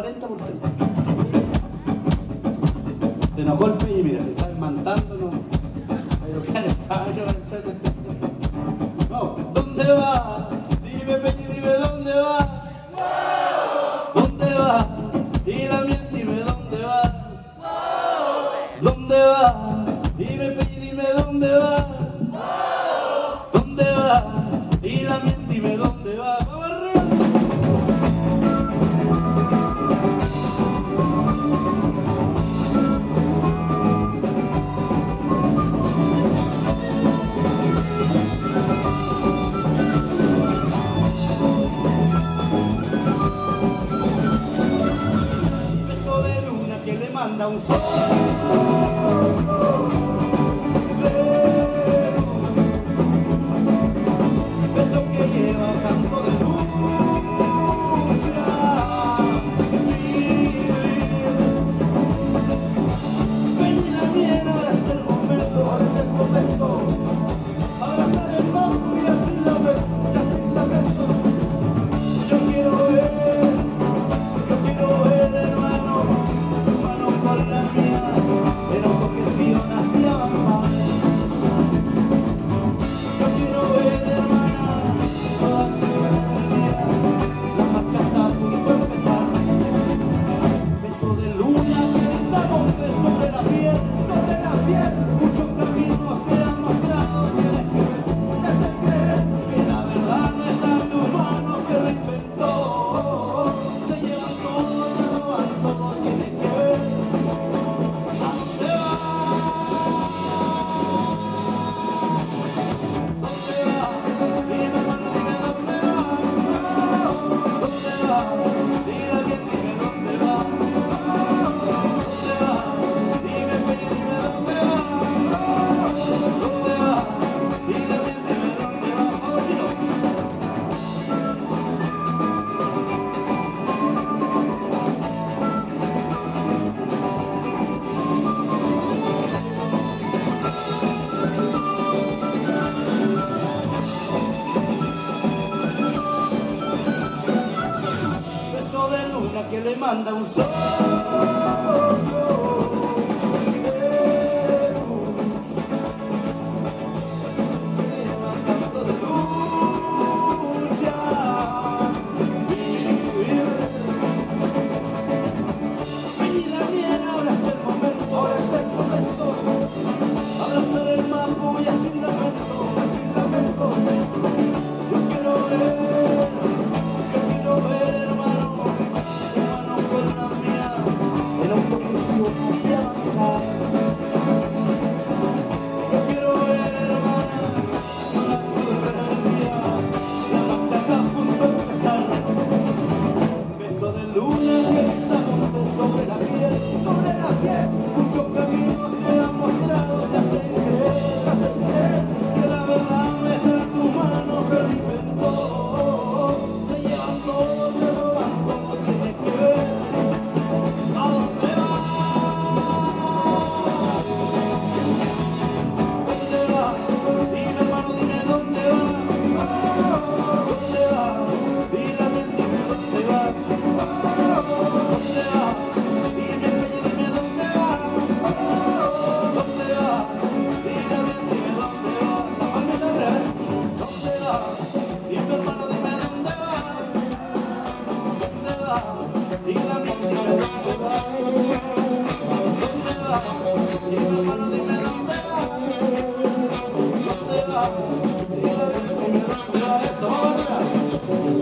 40%. Se enojó el Peñi, mira, se está desmantándonos. Vamos, ¿dónde va? Dime, Peñi, dime dónde va. ¿Dónde va? Y la miel, dime dónde va. ¿Dónde va? Dime, Peñi, dime dónde va. ¿Dónde va? Y la miel, dime dónde va. ¡Vamos arriba! Beso de luna que le manda un sol. Que le manda un sol.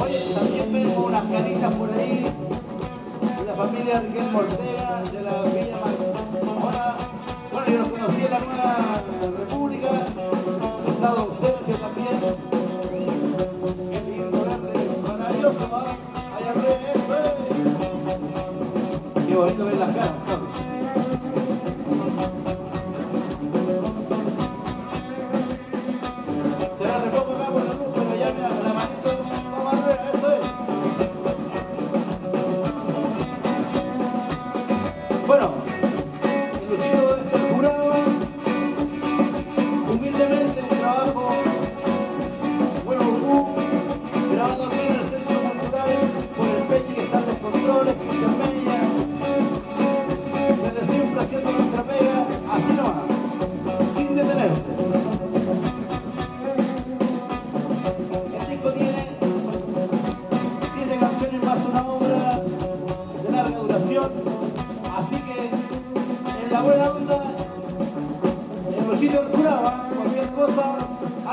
Oye, también vemos unas caritas por ahí de la familia Riquelme Ortega, de la Villa Ahora, bueno, yo los conocí en la Nueva República, está Don Sergio también. Qué lindo, grande, maravilloso, ¿va? Allá arriba, eso es. Qué bonito ver las caras, ¿no? Bueno, el Luchito es el jurado. Humildemente mi trabajo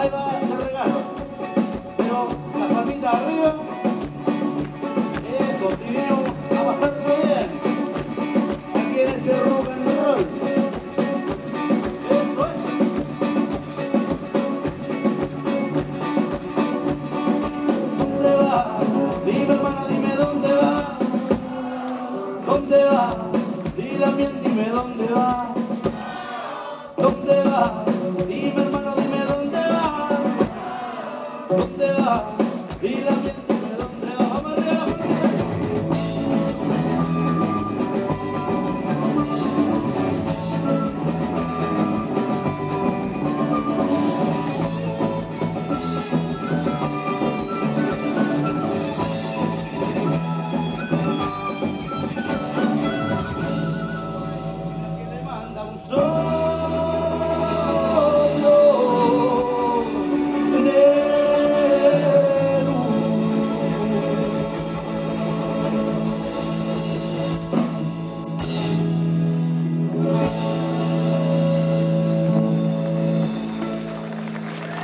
Ahí va.